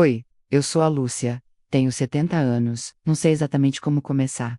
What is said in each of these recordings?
Oi, eu sou a Lúcia, tenho 70 anos, não sei exatamente como começar.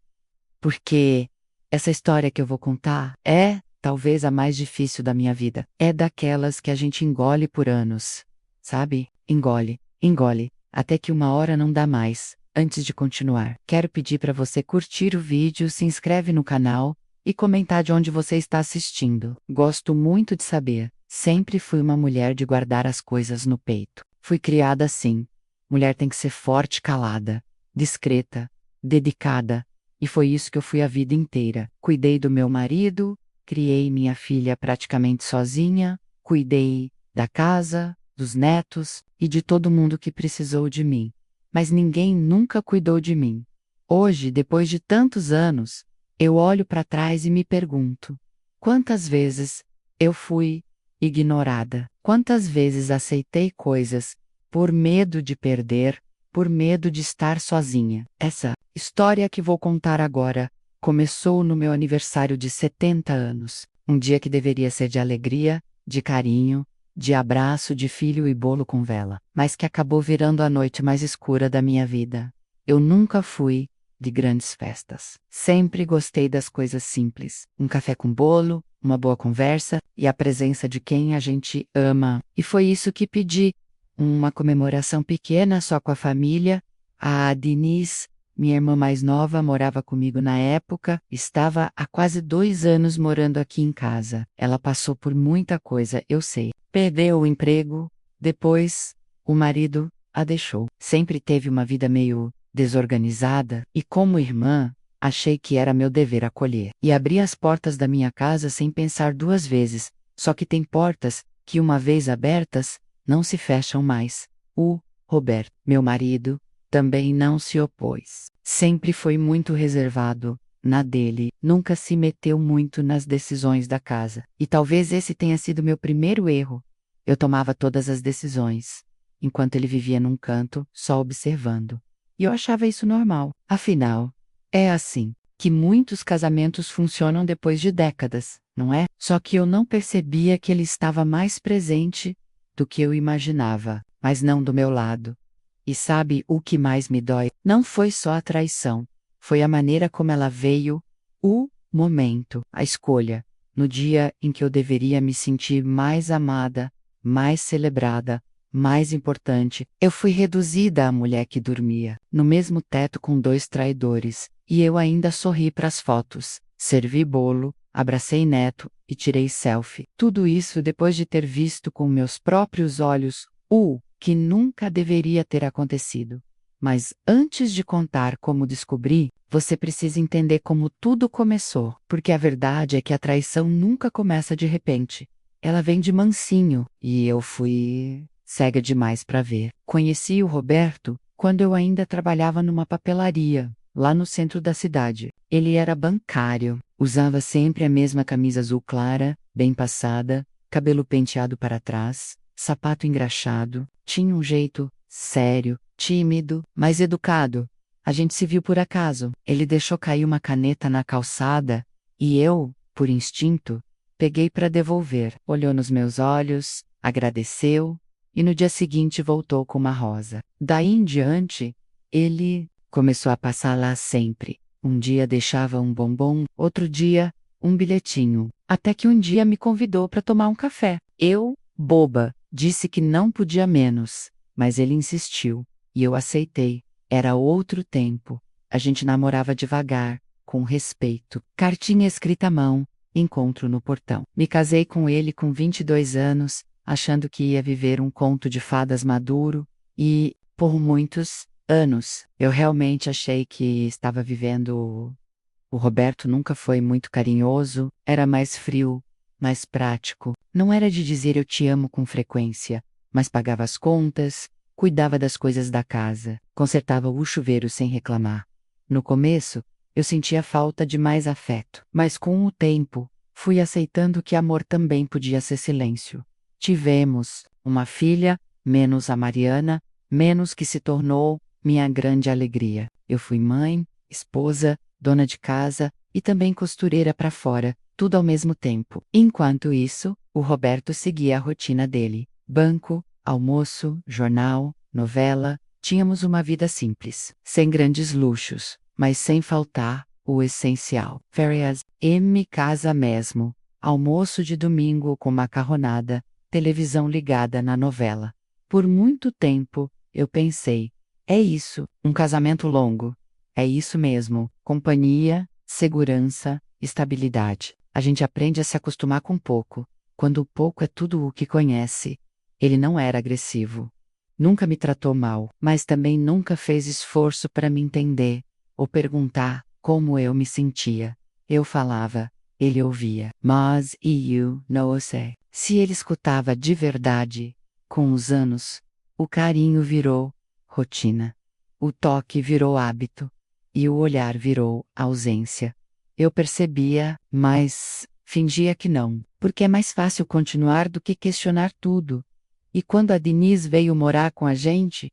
Porque essa história que eu vou contar é, talvez, a mais difícil da minha vida. É daquelas que a gente engole por anos. Sabe? Engole, engole, até que uma hora não dá mais. Antes de continuar, quero pedir para você curtir o vídeo, se inscreve no canal e comentar de onde você está assistindo. Gosto muito de saber. Sempre fui uma mulher de guardar as coisas no peito. Fui criada assim. Mulher tem que ser forte e calada, discreta, dedicada. E foi isso que eu fui a vida inteira. Cuidei do meu marido, criei minha filha praticamente sozinha, cuidei da casa, dos netos e de todo mundo que precisou de mim. Mas ninguém nunca cuidou de mim. Hoje, depois de tantos anos, eu olho para trás e me pergunto: quantas vezes eu fui ignorada? Quantas vezes aceitei coisas por medo de perder, por medo de estar sozinha? Essa história que vou contar agora começou no meu aniversário de 70 anos, um dia que deveria ser de alegria, de carinho, de abraço, de filho e bolo com vela, mas que acabou virando a noite mais escura da minha vida. Eu nunca fui de grandes festas. Sempre gostei das coisas simples. Um café com bolo, uma boa conversa e a presença de quem a gente ama. E foi isso que pedi. Uma comemoração pequena só com a família. A Denise, minha irmã mais nova, morava comigo na época, estava há quase 2 anos morando aqui em casa. Ela passou por muita coisa, eu sei. Perdeu o emprego, depois o marido a deixou. Sempre teve uma vida meio desorganizada e, como irmã, achei que era meu dever acolher. E abri as portas da minha casa sem pensar duas vezes, só que tem portas que, uma vez abertas, não se fecham mais. O Roberto, meu marido, também não se opôs. Sempre foi muito reservado, na dele, nunca se meteu muito nas decisões da casa. E talvez esse tenha sido meu primeiro erro. Eu tomava todas as decisões, enquanto ele vivia num canto, só observando. E eu achava isso normal. Afinal, é assim que muitos casamentos funcionam depois de décadas, não é? Só que eu não percebia que ele estava mais presente do que eu imaginava, mas não do meu lado. E sabe o que mais me dói? Não foi só a traição, foi a maneira como ela veio, o momento, a escolha, no dia em que eu deveria me sentir mais amada, mais celebrada, mais importante. Eu fui reduzida à mulher que dormia, no mesmo teto com 2 traidores, e eu ainda sorri para as fotos, servi bolo, abracei neto e tirei selfie. Tudo isso depois de ter visto com meus próprios olhos o que nunca deveria ter acontecido. Mas antes de contar como descobri, você precisa entender como tudo começou, porque a verdade é que a traição nunca começa de repente. Ela vem de mansinho, e eu fui cega demais para ver. Conheci o Roberto quando eu ainda trabalhava numa papelaria, lá no centro da cidade. Ele era bancário, usava sempre a mesma camisa azul clara, bem passada, cabelo penteado para trás, sapato engraxado, tinha um jeito sério, tímido, mas educado. A gente se viu por acaso. Ele deixou cair uma caneta na calçada e eu, por instinto, peguei para devolver. Olhou nos meus olhos, agradeceu e no dia seguinte voltou com uma rosa. Daí em diante, ele começou a passar lá sempre. Um dia deixava um bombom, outro dia um bilhetinho. Até que um dia me convidou para tomar um café. Eu, boba, disse que não podia menos, mas ele insistiu, e eu aceitei. Era outro tempo. A gente namorava devagar, com respeito. Cartinha escrita à mão, encontro no portão. Me casei com ele com 22 anos, achando que ia viver um conto de fadas maduro, e, por muitos anos, eu realmente achei que estava vivendo. O Roberto nunca foi muito carinhoso, era mais frio, mais prático. Não era de dizer eu te amo com frequência, mas pagava as contas, cuidava das coisas da casa, consertava o chuveiro sem reclamar. No começo, eu sentia falta de mais afeto, mas com o tempo, fui aceitando que amor também podia ser silêncio. Tivemos uma filha, menos a Mariana, menos que se tornou minha grande alegria. Eu fui mãe, esposa, dona de casa e também costureira para fora, tudo ao mesmo tempo. Enquanto isso, o Roberto seguia a rotina dele: banco, almoço, jornal, novela, tínhamos uma vida simples, sem grandes luxos, mas sem faltar o essencial. Férias, em casa mesmo, almoço de domingo com macarronada, televisão ligada na novela. Por muito tempo, eu pensei, é isso, um casamento longo. É isso mesmo, companhia, segurança, estabilidade. A gente aprende a se acostumar com pouco, quando o pouco é tudo o que conhece. Ele não era agressivo. Nunca me tratou mal, mas também nunca fez esforço para me entender, ou perguntar como eu me sentia. Eu falava, ele ouvia, mas eu não sei. Se ele escutava de verdade, com os anos, o carinho virou rotina. O toque virou hábito. E o olhar virou ausência. Eu percebia, mas fingia que não, porque é mais fácil continuar do que questionar tudo. E quando a Denise veio morar com a gente,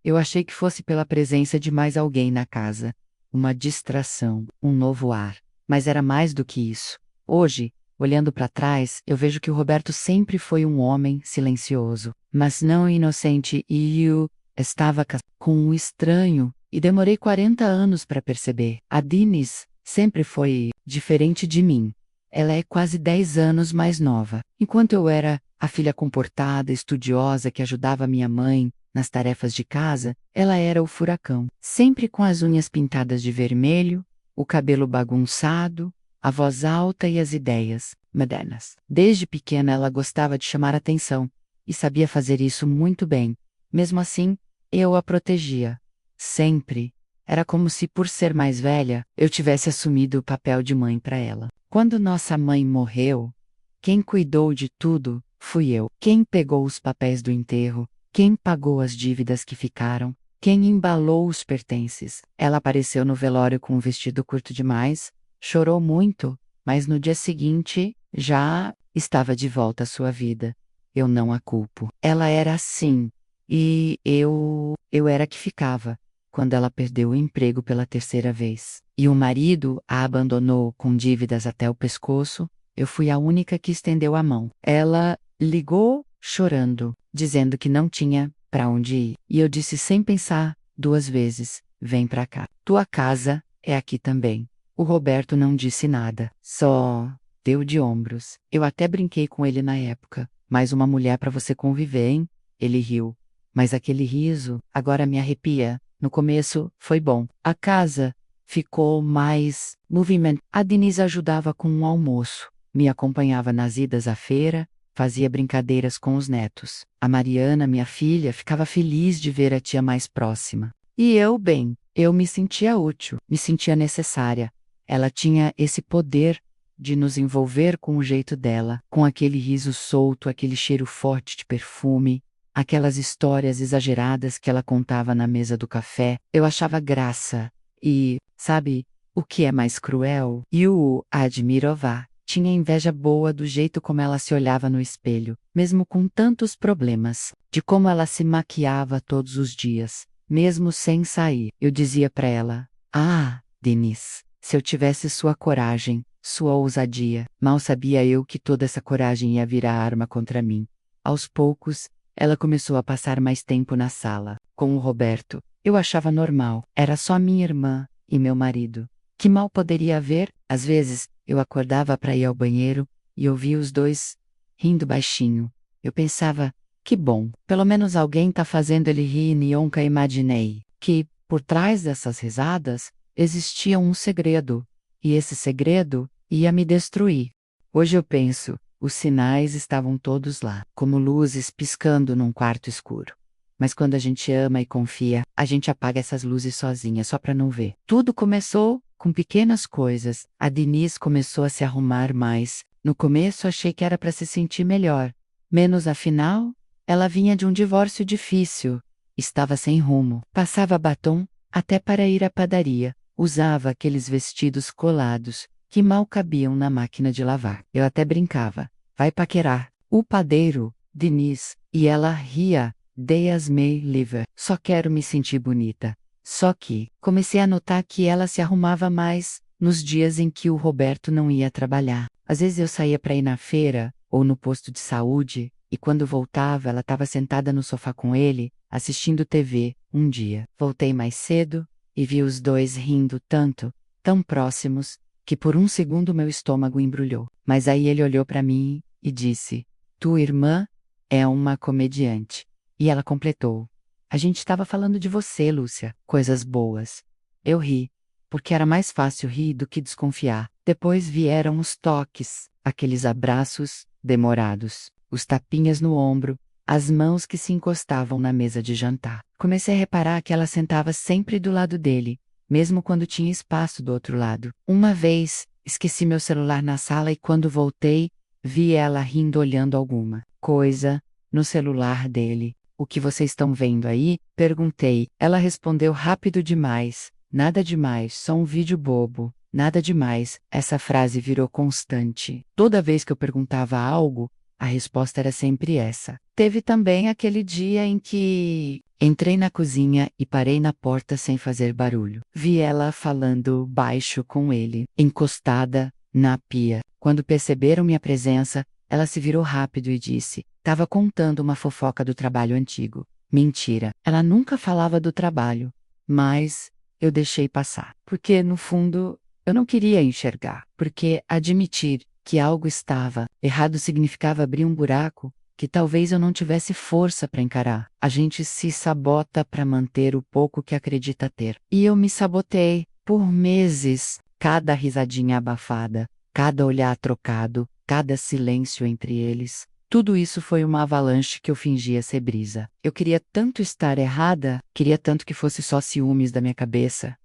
eu achei que fosse pela presença de mais alguém na casa. Uma distração, um novo ar. Mas era mais do que isso. Hoje, olhando para trás, eu vejo que o Roberto sempre foi um homem silencioso, mas não inocente, e eu estava com um estranho, e demorei 40 anos para perceber. A Denise sempre foi diferente de mim. Ela é quase 10 anos mais nova. Enquanto eu era a filha comportada, estudiosa que ajudava minha mãe nas tarefas de casa, ela era o furacão. Sempre com as unhas pintadas de vermelho, o cabelo bagunçado, a voz alta e as ideias modernas. Desde pequena ela gostava de chamar atenção e sabia fazer isso muito bem. Mesmo assim, eu a protegia. Sempre. Era como se, por ser mais velha, eu tivesse assumido o papel de mãe para ela. Quando nossa mãe morreu, quem cuidou de tudo fui eu. Quem pegou os papéis do enterro, quem pagou as dívidas que ficaram, quem embalou os pertences. Ela apareceu no velório com um vestido curto demais, chorou muito, mas no dia seguinte, já estava de volta à sua vida. Eu não a culpo. Ela era assim, e eu era que ficava quando ela perdeu o emprego pela terceira vez. E o marido a abandonou com dívidas até o pescoço, eu fui a única que estendeu a mão. Ela ligou, chorando, dizendo que não tinha para onde ir. E eu disse sem pensar 2 vezes, vem pra cá. Tua casa é aqui também. O Roberto não disse nada, só deu de ombros. Eu até brinquei com ele na época. Mais uma mulher para você conviver, hein? Ele riu. Mas aquele riso agora me arrepia. No começo, foi bom. A casa ficou mais movimento. A Denise ajudava com um almoço, me acompanhava nas idas à feira, fazia brincadeiras com os netos. A Mariana, minha filha, ficava feliz de ver a tia mais próxima. E eu, bem, eu me sentia útil, me sentia necessária. Ela tinha esse poder de nos envolver com o jeito dela, com aquele riso solto, aquele cheiro forte de perfume. Aquelas histórias exageradas que ela contava na mesa do café, eu achava graça. E, sabe, o que é mais cruel? Eu a admirava. Tinha inveja boa do jeito como ela se olhava no espelho, mesmo com tantos problemas, de como ela se maquiava todos os dias, mesmo sem sair. Eu dizia para ela, Denise, se eu tivesse sua coragem, sua ousadia, mal sabia eu que toda essa coragem ia virar arma contra mim. Aos poucos, ela começou a passar mais tempo na sala, com o Roberto. Eu achava normal, era só minha irmã e meu marido. Que mal poderia haver? Às vezes, eu acordava para ir ao banheiro e ouvia os dois rindo baixinho. Eu pensava, que bom, pelo menos alguém tá fazendo ele rir e nunca imaginei que, por trás dessas risadas, existia um segredo. E esse segredo ia me destruir. Hoje eu penso, os sinais estavam todos lá, como luzes piscando num quarto escuro. Mas quando a gente ama e confia, a gente apaga essas luzes sozinha, só para não ver. Tudo começou com pequenas coisas. A Denise começou a se arrumar mais. No começo achei que era para se sentir melhor. Menos afinal, ela vinha de um divórcio difícil. Estava sem rumo. Passava batom até para ir à padaria. Usava aqueles vestidos colados que mal cabiam na máquina de lavar. Eu até brincava. Vai paquerar. O padeiro, Denise, e ela ria. Deus me livre. Só quero me sentir bonita. Só que, comecei a notar que ela se arrumava mais nos dias em que o Roberto não ia trabalhar. Às vezes eu saía para ir na feira, ou no posto de saúde, e quando voltava, ela estava sentada no sofá com ele, assistindo TV. Um dia, voltei mais cedo e vi os dois rindo tanto, tão próximos, que por um segundo meu estômago embrulhou. Mas aí ele olhou para mim e disse: "Tua irmã é uma comediante." E ela completou: "A gente estava falando de você, Lúcia, coisas boas." Eu ri, porque era mais fácil rir do que desconfiar. Depois vieram os toques, aqueles abraços demorados, os tapinhas no ombro, as mãos que se encostavam na mesa de jantar. Comecei a reparar que ela sentava sempre do lado dele, mesmo quando tinha espaço do outro lado. Uma vez, esqueci meu celular na sala e quando voltei, vi ela rindo olhando alguma coisa no celular dele. "O que vocês estão vendo aí?" perguntei. Ela respondeu rápido demais: "Nada demais, só um vídeo bobo." Nada demais, essa frase virou constante. Toda vez que eu perguntava algo, a resposta era sempre essa. Teve também aquele dia em que entrei na cozinha e parei na porta sem fazer barulho. Vi ela falando baixo com ele, encostada na pia. Quando perceberam minha presença, ela se virou rápido e disse: "Tava contando uma fofoca do trabalho antigo." Mentira, ela nunca falava do trabalho, mas eu deixei passar, porque no fundo eu não queria enxergar, porque admitir que algo estava errado significava abrir um buraco que talvez eu não tivesse força para encarar. A gente se sabota para manter o pouco que acredita ter. E eu me sabotei por meses, cada risadinha abafada, cada olhar trocado, cada silêncio entre eles. Tudo isso foi uma avalanche que eu fingia ser brisa. Eu queria tanto estar errada, queria tanto que fosse só ciúmes da minha cabeça.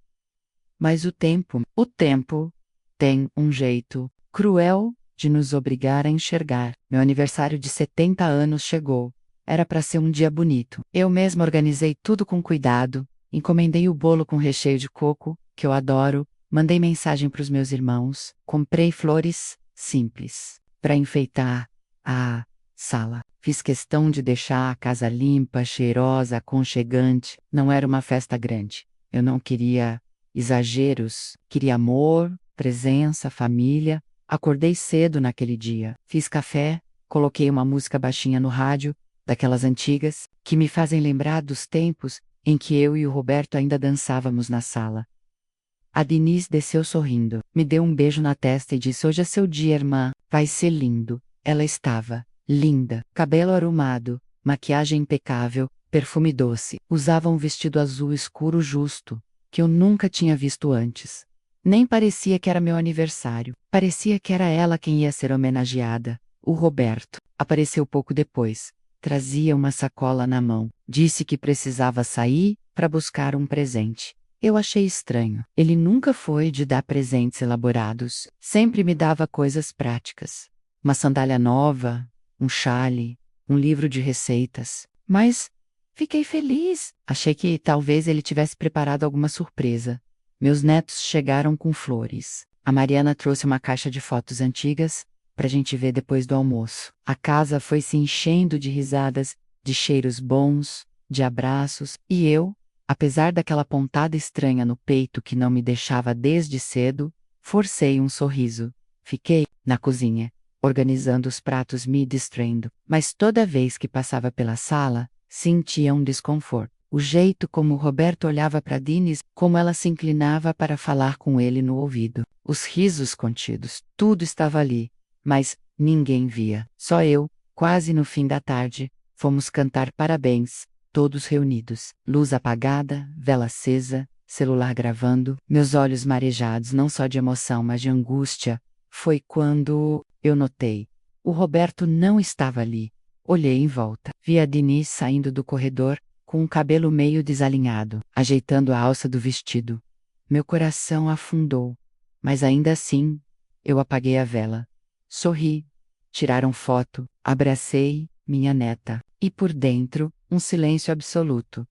Mas o tempo tem um jeito cruel de nos obrigar a enxergar. Meu aniversário de 70 anos chegou. Era para ser um dia bonito. Eu mesma organizei tudo com cuidado, encomendei o bolo com recheio de coco, que eu adoro, mandei mensagem para os meus irmãos, comprei flores simples para enfeitar a sala. Fiz questão de deixar a casa limpa, cheirosa, aconchegante. Não era uma festa grande. Eu não queria exageros, queria amor, presença, família. Acordei cedo naquele dia, fiz café, coloquei uma música baixinha no rádio, daquelas antigas, que me fazem lembrar dos tempos em que eu e o Roberto ainda dançávamos na sala. A Denise desceu sorrindo, me deu um beijo na testa e disse: "Hoje é seu dia, irmã, vai ser lindo." Ela estava linda, cabelo arrumado, maquiagem impecável, perfume doce, usava um vestido azul escuro justo, que eu nunca tinha visto antes. Nem parecia que era meu aniversário. Parecia que era ela quem ia ser homenageada. O Roberto apareceu pouco depois. Trazia uma sacola na mão. Disse que precisava sair para buscar um presente. Eu achei estranho. Ele nunca foi de dar presentes elaborados. Sempre me dava coisas práticas. Uma sandália nova, um chale, um livro de receitas. Mas fiquei feliz. Achei que talvez ele tivesse preparado alguma surpresa. Meus netos chegaram com flores. A Mariana trouxe uma caixa de fotos antigas para a gente ver depois do almoço. A casa foi se enchendo de risadas, de cheiros bons, de abraços, e eu, apesar daquela pontada estranha no peito que não me deixava desde cedo, forcei um sorriso. Fiquei na cozinha, organizando os pratos, me distraindo, mas toda vez que passava pela sala, sentia um desconforto. O jeito como o Roberto olhava para Denise, como ela se inclinava para falar com ele no ouvido. Os risos contidos, tudo estava ali, mas ninguém via. Só eu, quase no fim da tarde, fomos cantar parabéns, todos reunidos. Luz apagada, vela acesa, celular gravando, meus olhos marejados não só de emoção, mas de angústia. Foi quando eu notei. O Roberto não estava ali. Olhei em volta. Vi a Denise saindo do corredor, com o cabelo meio desalinhado, ajeitando a alça do vestido. Meu coração afundou, mas ainda assim, eu apaguei a vela. Sorri. Tiraram foto, abracei minha neta, e por dentro, um silêncio absoluto.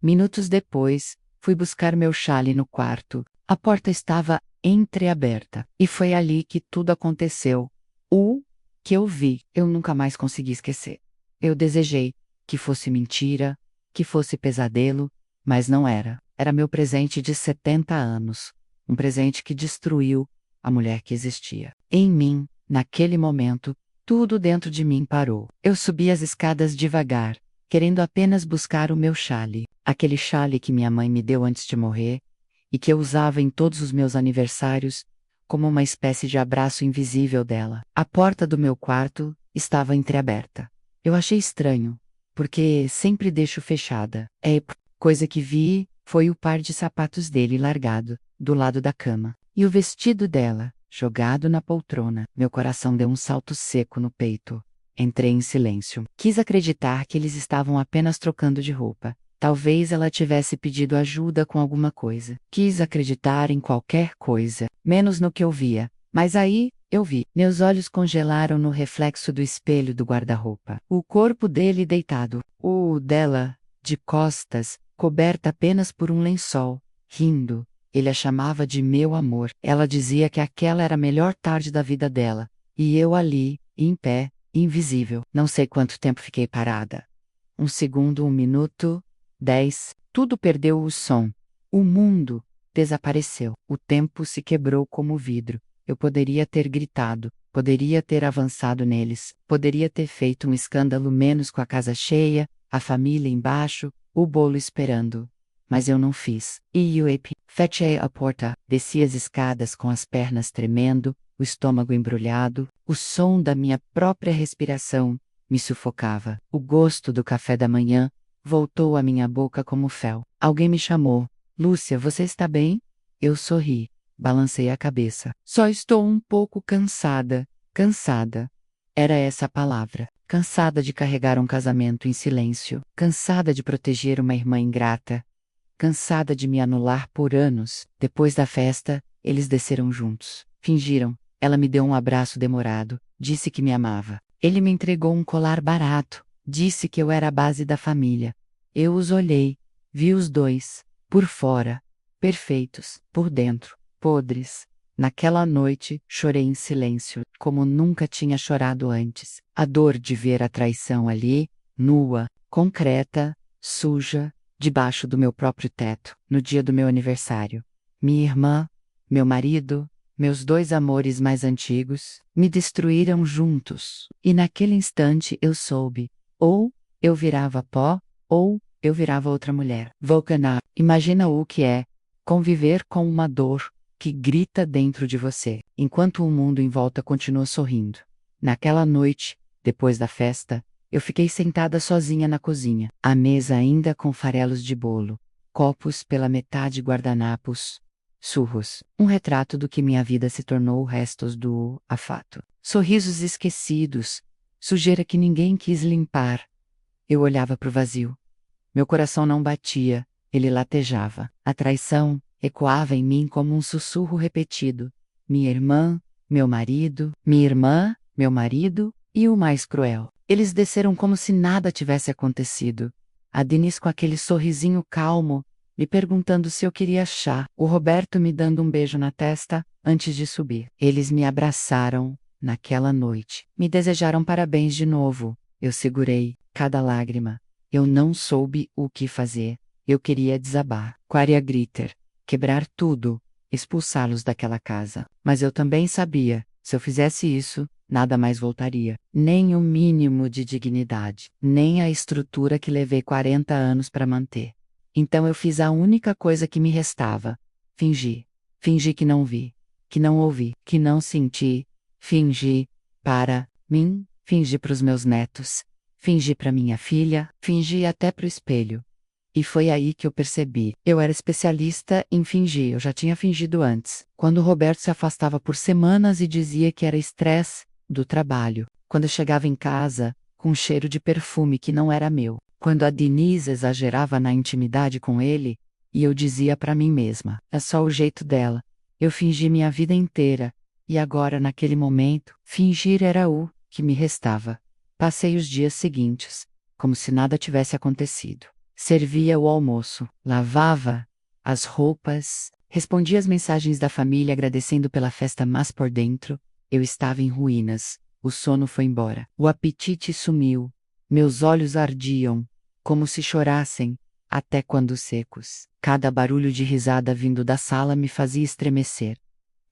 Minutos depois, fui buscar meu chale no quarto. A porta estava entreaberta, e foi ali que tudo aconteceu. O que eu vi, eu nunca mais consegui esquecer. Eu desejei que fosse mentira, que fosse pesadelo, mas não era. Era meu presente de 70 anos. Um presente que destruiu a mulher que existia. Em mim, naquele momento, Tudo dentro de mim parou. Eu subi as escadas devagar, querendo apenas buscar o meu chale. Aquele chale que minha mãe me deu antes de morrer, e que eu usava em todos os meus aniversários, como uma espécie de abraço invisível dela. A porta do meu quarto estava entreaberta. Eu achei estranho, porque sempre deixo fechada. Coisa que vi foi o par de sapatos dele largado, do lado da cama, e o vestido dela, jogado na poltrona. Meu coração deu um salto seco no peito. Entrei em silêncio. Quis acreditar que eles estavam apenas trocando de roupa. Talvez ela tivesse pedido ajuda com alguma coisa. Quis acreditar em qualquer coisa, menos no que eu via. Mas aí, eu vi. Meus olhos congelaram no reflexo do espelho do guarda-roupa. O corpo dele deitado, o dela, de costas, coberta apenas por um lençol, rindo. Ele a chamava de meu amor. Ela dizia que aquela era a melhor tarde da vida dela. E eu ali, em pé, invisível. Não sei quanto tempo fiquei parada. 1 segundo, 1 minuto, 10. Tudo perdeu o som. O mundo desapareceu. O tempo se quebrou como vidro. Eu poderia ter gritado, poderia ter avançado neles, poderia ter feito um escândalo menos com a casa cheia, a família embaixo, o bolo esperando. Mas eu não fiz. Fechei a porta, desci as escadas com as pernas tremendo, o estômago embrulhado, o som da minha própria respiração me sufocava. O gosto do café da manhã voltou à minha boca como fel. Alguém me chamou. Lúcia, você está bem? Eu sorri. Balancei a cabeça. Só estou um pouco cansada. Cansada. Era essa a palavra. Cansada de carregar um casamento em silêncio. Cansada de proteger uma irmã ingrata. Cansada de me anular por anos. Depois da festa, eles desceram juntos. Fingiram. Ela me deu um abraço demorado. Disse que me amava. Ele me entregou um colar barato. Disse que eu era a base da família. Eu os olhei. Vi os dois. Por fora. Perfeitos. Por dentro. Podres. Naquela noite, chorei em silêncio, como nunca tinha chorado antes. A dor de ver a traição ali, nua, concreta, suja, debaixo do meu próprio teto, no dia do meu aniversário. Minha irmã, meu marido, meus 2 amores mais antigos, me destruíram juntos. E naquele instante eu soube. Ou eu virava pó, ou eu virava outra mulher. Volcana, imagina o que é conviver com uma dor que grita dentro de você, enquanto o mundo em volta continua sorrindo. Naquela noite, depois da festa, eu fiquei sentada sozinha na cozinha, a mesa ainda com farelos de bolo, copos pela metade guardanapos, surros, um retrato do que minha vida se tornou restos do afato. Sorrisos esquecidos, sujeira que ninguém quis limpar. Eu olhava para o vazio. Meu coração não batia, ele latejava. A traição ecoava em mim como um sussurro repetido. Minha irmã, meu marido, minha irmã, meu marido, e o mais cruel. Eles desceram como se nada tivesse acontecido. A Denise com aquele sorrisinho calmo, me perguntando se eu queria chá. O Roberto me dando um beijo na testa, antes de subir. Eles me abraçaram, naquela noite. Me desejaram parabéns de novo. Eu segurei cada lágrima. Eu não soube o que fazer. Eu queria desabar. Quaria Gritter. Quebrar tudo, expulsá-los daquela casa. Mas eu também sabia, se eu fizesse isso, nada mais voltaria. Nem o mínimo de dignidade, nem a estrutura que levei 40 anos para manter. Então eu fiz a única coisa que me restava. Fingi. Fingi que não vi, que não ouvi, que não senti. Fingi para mim, fingi para os meus netos, fingi para minha filha, fingi até para o espelho. E foi aí que eu percebi. Eu era especialista em fingir, eu já tinha fingido antes. Quando o Roberto se afastava por semanas e dizia que era estresse do trabalho. Quando eu chegava em casa, com um cheiro de perfume que não era meu. Quando a Denise exagerava na intimidade com ele, e eu dizia para mim mesma, é só o jeito dela. Eu fingi minha vida inteira. E agora, naquele momento, fingir era o que me restava. Passei os dias seguintes, como se nada tivesse acontecido. Servia o almoço, lavava as roupas, respondia às mensagens da família agradecendo pela festa, mas por dentro, eu estava em ruínas. O sono foi embora. O apetite sumiu. Meus olhos ardiam, como se chorassem, até quando secos. Cada barulho de risada vindo da sala me fazia estremecer.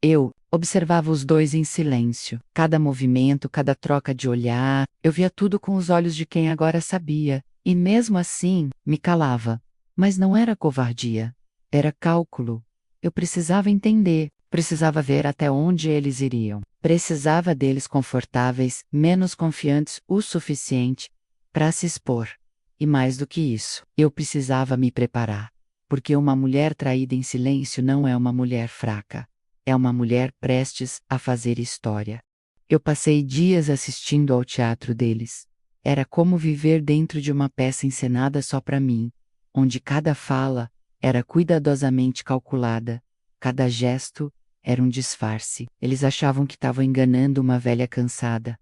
Eu Observava os dois em silêncio. Cada movimento, cada troca de olhar, eu via tudo com os olhos de quem agora sabia, e mesmo assim, me calava. Mas não era covardia. Era cálculo. Eu precisava entender, precisava ver até onde eles iriam. Precisava deles confortáveis, menos confiantes o suficiente para se expor. E mais do que isso, eu precisava me preparar. Porque uma mulher traída em silêncio não é uma mulher fraca. É uma mulher prestes a fazer história. Eu passei dias assistindo ao teatro deles. Era como viver dentro de uma peça encenada só para mim, onde cada fala era cuidadosamente calculada, cada gesto era um disfarce. Eles achavam que estavam enganando uma velha cansada.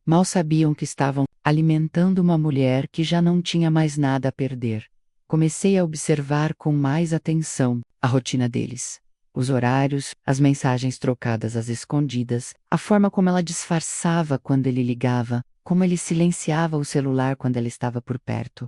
Mal sabiam que estavam alimentando uma mulher que já não tinha mais nada a perder. Comecei a observar com mais atenção a rotina deles. Os horários, as mensagens trocadas às escondidas, a forma como ela disfarçava quando ele ligava, como ele silenciava o celular quando ela estava por perto.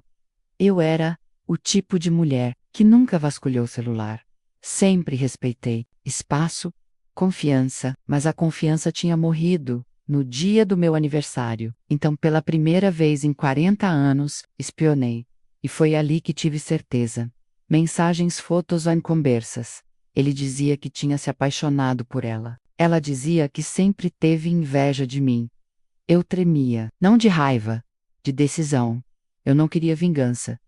Eu era o tipo de mulher que nunca vasculhou o celular. Sempre respeitei espaço, confiança, mas a confiança tinha morrido no dia do meu aniversário. Então, pela primeira vez em 40 anos, espionei. E foi ali que tive certeza. Mensagens, fotos ou conversas. Ele dizia que tinha se apaixonado por ela. Ela dizia que sempre teve inveja de mim. Eu tremia, não de raiva, de decisão. Eu não queria vingança.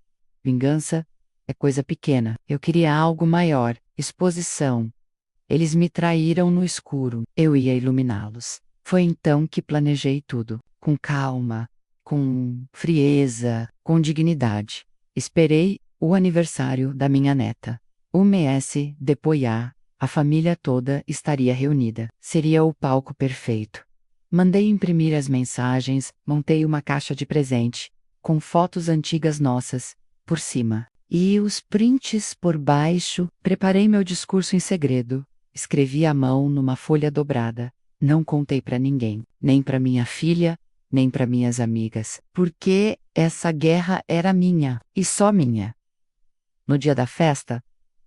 Vingança é coisa pequena. Eu queria algo maior, exposição. Eles me traíram no escuro. Eu ia iluminá-los. Foi então que planejei tudo, com calma, com frieza, com dignidade. Esperei o aniversário da minha neta. O mês depois, a família toda estaria reunida. Seria o palco perfeito. Mandei imprimir as mensagens, montei uma caixa de presente, com fotos antigas nossas, por cima. E os prints por baixo. Preparei meu discurso em segredo. Escrevi à mão numa folha dobrada. Não contei para ninguém, nem para minha filha, nem para minhas amigas, porque essa guerra era minha, e só minha. No dia da festa,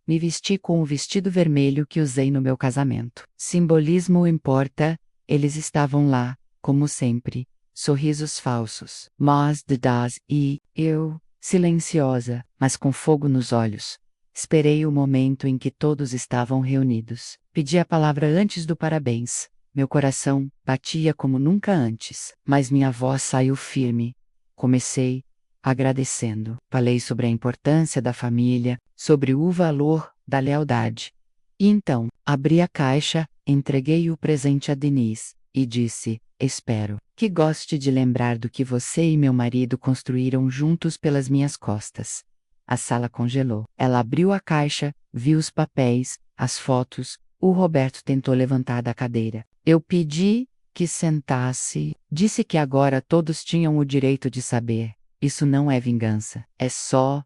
me vesti com o vestido vermelho que usei no meu casamento. Simbolismo importa, eles estavam lá, como sempre, sorrisos falsos, mas de das e eu, silenciosa, mas com fogo nos olhos. Esperei o momento em que todos estavam reunidos. Pedi a palavra antes do parabéns. Meu coração batia como nunca antes, mas minha voz saiu firme. Comecei agradecendo. Falei sobre a importância da família, sobre o valor da lealdade. E então, abri a caixa, entreguei o presente a Denise e disse: espero que goste de lembrar do que você e meu marido construíram juntos pelas minhas costas. A sala congelou. Ela abriu a caixa, viu os papéis, as fotos. O Roberto tentou levantar da cadeira. Eu pedi que sentasse. Disse que agora todos tinham o direito de saber. Isso não é vingança. É só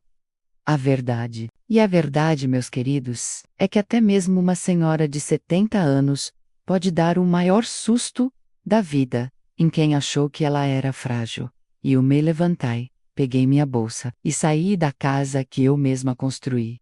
a verdade. E a verdade, meus queridos, é que até mesmo uma senhora de 70 anos pode dar o maior susto da vida em quem achou que ela era frágil. E eu me levantei, peguei minha bolsa e saí da casa que eu mesma construí.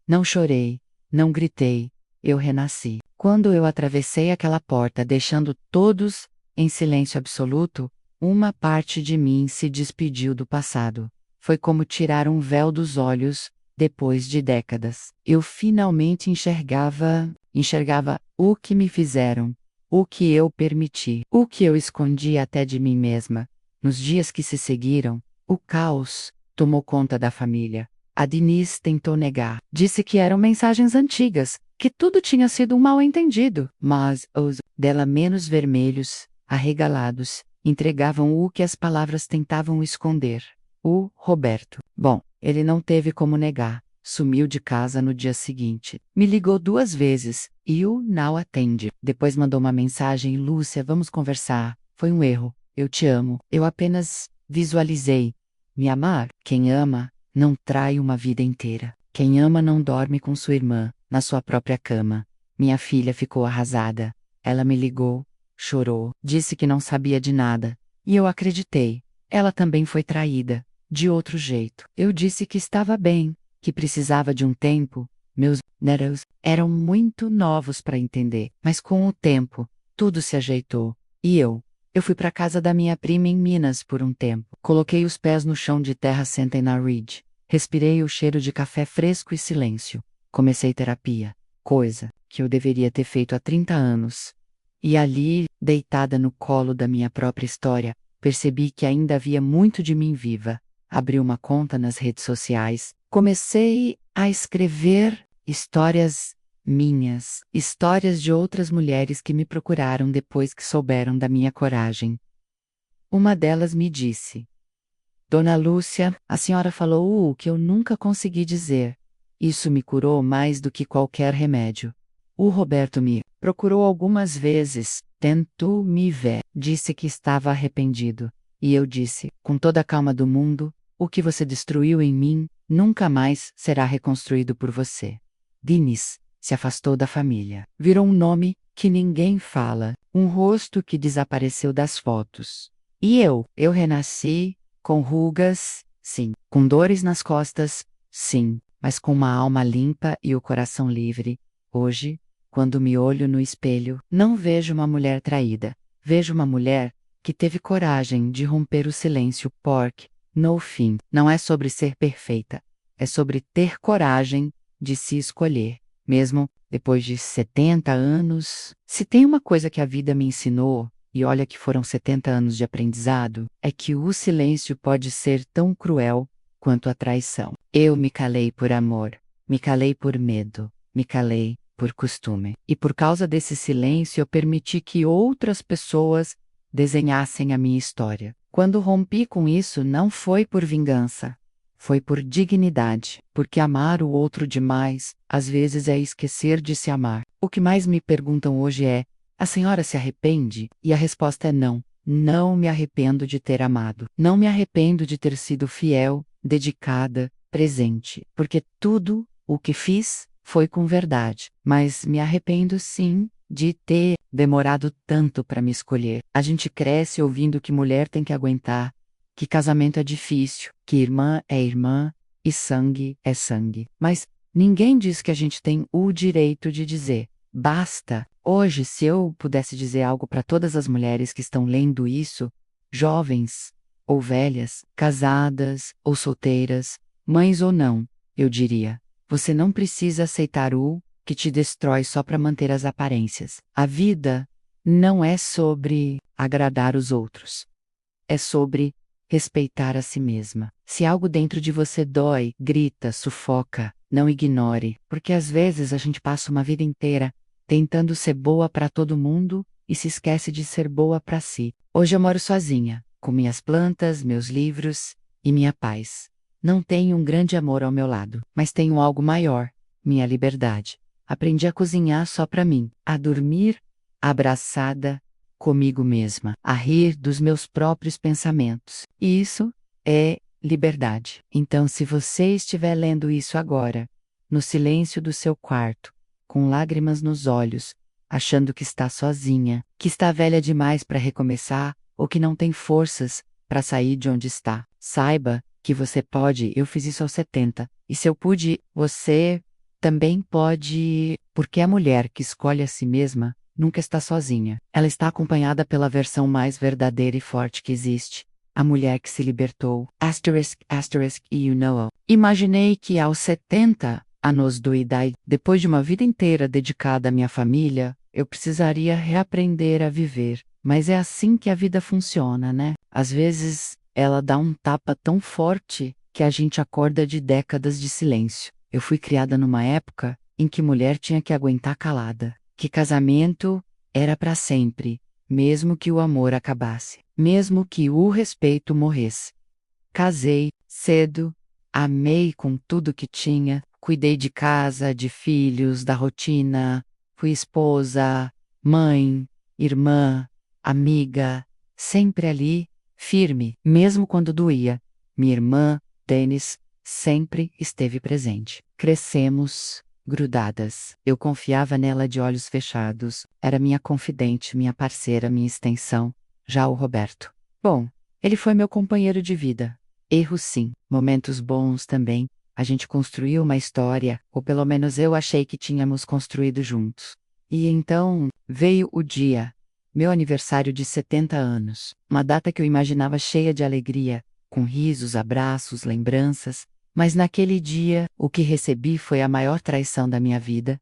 Não chorei, não gritei, eu renasci. Quando eu atravessei aquela porta deixando todos em silêncio absoluto, uma parte de mim se despediu do passado. Foi como tirar um véu dos olhos, depois de décadas. Eu finalmente enxergava o que me fizeram, o que eu permiti, o que eu escondi até de mim mesma. Nos dias que se seguiram, o caos tomou conta da família. A Denise tentou negar. Disse que eram mensagens antigas, que tudo tinha sido um mal-entendido. Mas os dela menos vermelhos, arregalados, entregavam o que as palavras tentavam esconder. O Roberto. Bom, ele não teve como negar. Sumiu de casa no dia seguinte. Me ligou 2 vezes e o não atende. Depois mandou uma mensagem: Lúcia, vamos conversar. Foi um erro. Eu te amo. Eu apenas visualizei. Me amar. Quem ama não trai uma vida inteira. Quem ama não dorme com sua irmã, na sua própria cama. Minha filha ficou arrasada. Ela me ligou, chorou, disse que não sabia de nada. E eu acreditei. Ela também foi traída, de outro jeito. Eu disse que estava bem, que precisava de um tempo, Meus netos eram muito novos para entender, mas com o tempo, tudo se ajeitou. E eu fui para casa da minha prima em Minas por um tempo. Coloquei os pés no chão de terra, sentei na Ridge. Respirei o cheiro de café fresco e silêncio. Comecei terapia, coisa que eu deveria ter feito há 30 anos. E ali, deitada no colo da minha própria história, percebi que ainda havia muito de mim viva. Abri uma conta nas redes sociais. Comecei a escrever histórias minhas, histórias de outras mulheres que me procuraram depois que souberam da minha coragem. Uma delas me disse: Dona Lúcia, a senhora falou o que eu nunca consegui dizer. Isso me curou mais do que qualquer remédio. O Roberto me procurou algumas vezes, tentou me ver, disse que estava arrependido. E eu disse, com toda a calma do mundo, o que você destruiu em mim, nunca mais será reconstruído por você. Diniz se afastou da família. Virou um nome que ninguém fala, um rosto que desapareceu das fotos. E eu renasci, com rugas, sim, com dores nas costas, sim, mas com uma alma limpa e o coração livre. Hoje, quando me olho no espelho, não vejo uma mulher traída. Vejo uma mulher que teve coragem de romper o silêncio, porque, no fim, não é sobre ser perfeita, é sobre ter coragem de se escolher. Mesmo depois de 70 anos, se tem uma coisa que a vida me ensinou, e olha que foram 70 anos de aprendizado, é que o silêncio pode ser tão cruel quanto a traição. Eu me calei por amor, me calei por medo, me calei por costume. E por causa desse silêncio eu permiti que outras pessoas desenhassem a minha história. Quando rompi com isso, não foi por vingança. Foi por dignidade, porque amar o outro demais, às vezes é esquecer de se amar. O que mais me perguntam hoje é: a senhora se arrepende? E a resposta é não. Não me arrependo de ter amado. Não me arrependo de ter sido fiel, dedicada, presente. Porque tudo o que fiz foi com verdade. Mas me arrependo sim de ter demorado tanto para me escolher. A gente cresce ouvindo que mulher tem que aguentar, que casamento é difícil, que irmã é irmã e sangue é sangue. Mas ninguém diz que a gente tem o direito de dizer: basta. Hoje, se eu pudesse dizer algo para todas as mulheres que estão lendo isso, jovens ou velhas, casadas ou solteiras, mães ou não, eu diria: você não precisa aceitar o que te destrói só para manter as aparências. A vida não é sobre agradar os outros. É sobre respeitar a si mesma. Se algo dentro de você dói, grita, sufoca, não ignore, porque às vezes a gente passa uma vida inteira tentando ser boa para todo mundo e se esquece de ser boa para si. Hoje eu moro sozinha, com minhas plantas, meus livros e minha paz. Não tenho um grande amor ao meu lado, mas tenho algo maior, minha liberdade. Aprendi a cozinhar só para mim, a dormir abraçada comigo mesma, a rir dos meus próprios pensamentos. E isso é liberdade. Então, se você estiver lendo isso agora, no silêncio do seu quarto, com lágrimas nos olhos, achando que está sozinha, que está velha demais para recomeçar, ou que não tem forças para sair de onde está, saiba que você pode. Eu fiz isso aos 70, e se eu pude, você também pode, porque a mulher que escolhe a si mesma nunca está sozinha. Ela está acompanhada pela versão mais verdadeira e forte que existe. A mulher que se libertou. Asterisk, asterisk, you know. Imaginei que aos 70 anos de idade, depois de uma vida inteira dedicada à minha família, eu precisaria reaprender a viver. Mas é assim que a vida funciona, né? Às vezes, ela dá um tapa tão forte que a gente acorda de décadas de silêncio. Eu fui criada numa época em que mulher tinha que aguentar calada, que casamento era para sempre, mesmo que o amor acabasse, mesmo que o respeito morresse. Casei cedo, amei com tudo que tinha, cuidei de casa, de filhos, da rotina, fui esposa, mãe, irmã, amiga, sempre ali, firme, mesmo quando doía. Minha irmã, Dennis, sempre esteve presente. Crescemos grudadas. Eu confiava nela de olhos fechados. Era minha confidente, minha parceira, minha extensão. Já o Roberto. Bom, ele foi meu companheiro de vida. Erros sim, momentos bons também. A gente construiu uma história, ou pelo menos eu achei que tínhamos construído juntos. E então veio o dia, meu aniversário de 70 anos, uma data que eu imaginava cheia de alegria, com risos, abraços, lembranças, mas naquele dia o que recebi foi a maior traição da minha vida.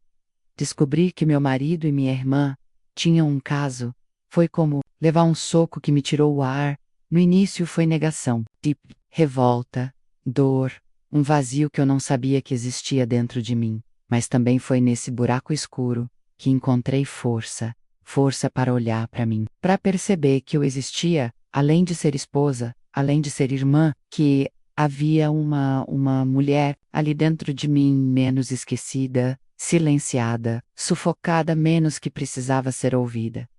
Descobrir que meu marido e minha irmã tinham um caso foi como levar um soco que me tirou o ar. No início foi negação, tipo revolta, dor, um vazio que eu não sabia que existia dentro de mim, mas também foi nesse buraco escuro que encontrei força, força para olhar para mim, para perceber que eu existia, além de ser esposa, além de ser irmã, que havia uma mulher ali dentro de mim menos esquecida, silenciada, sufocada menos que precisava ser ouvida.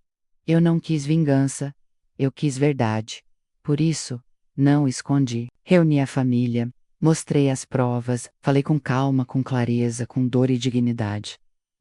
Eu não quis vingança, eu quis verdade. Por isso, não escondi. Reuni a família, mostrei as provas, falei com calma, com clareza, com dor e dignidade.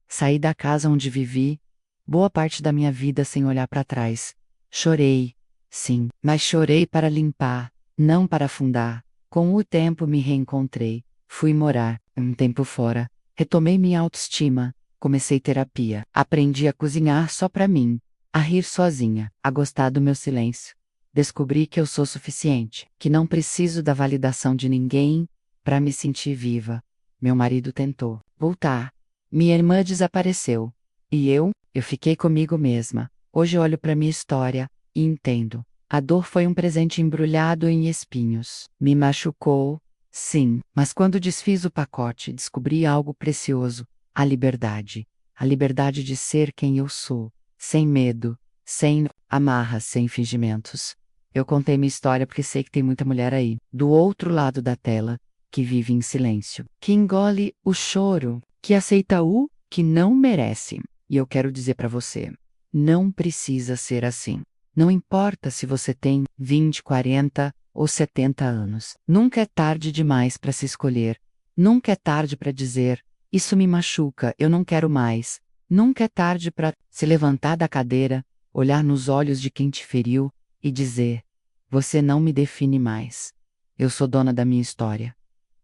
Saí da casa onde vivi, boa parte da minha vida sem olhar para trás. Chorei, sim, mas chorei para limpar, não para afundar. Com o tempo me reencontrei, fui morar um tempo fora, retomei minha autoestima, comecei terapia, aprendi a cozinhar só para mim, a rir sozinha, a gostar do meu silêncio. Descobri que eu sou suficiente, que não preciso da validação de ninguém para me sentir viva. Meu marido tentou voltar. Minha irmã desapareceu. E eu fiquei comigo mesma. Hoje olho para minha história e entendo. A dor foi um presente embrulhado em espinhos. Me machucou, sim, mas quando desfiz o pacote, descobri algo precioso: a liberdade. A liberdade de ser quem eu sou, sem medo, sem amarras, sem fingimentos. Eu contei minha história porque sei que tem muita mulher aí, do outro lado da tela, que vive em silêncio, que engole o choro, que aceita o que não merece. E eu quero dizer para você, não precisa ser assim. Não importa se você tem 20, 40 ou 70 anos. Nunca é tarde demais para se escolher. Nunca é tarde para dizer: isso me machuca, eu não quero mais. Nunca é tarde para se levantar da cadeira, olhar nos olhos de quem te feriu e dizer: você não me define mais. Eu sou dona da minha história.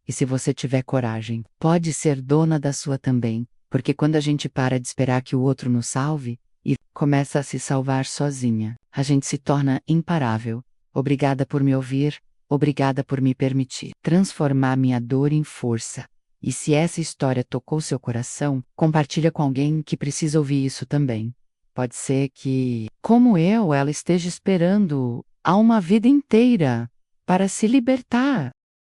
E se você tiver coragem, pode ser dona da sua também, porque quando a gente para de esperar que o outro nos salve e começa a se salvar sozinha, a gente se torna imparável. Obrigada por me ouvir, obrigada por me permitir transformar minha dor em força. E se essa história tocou seu coração, compartilha com alguém que precisa ouvir isso também. Pode ser que, como eu, ela esteja esperando há uma vida inteira para se libertar.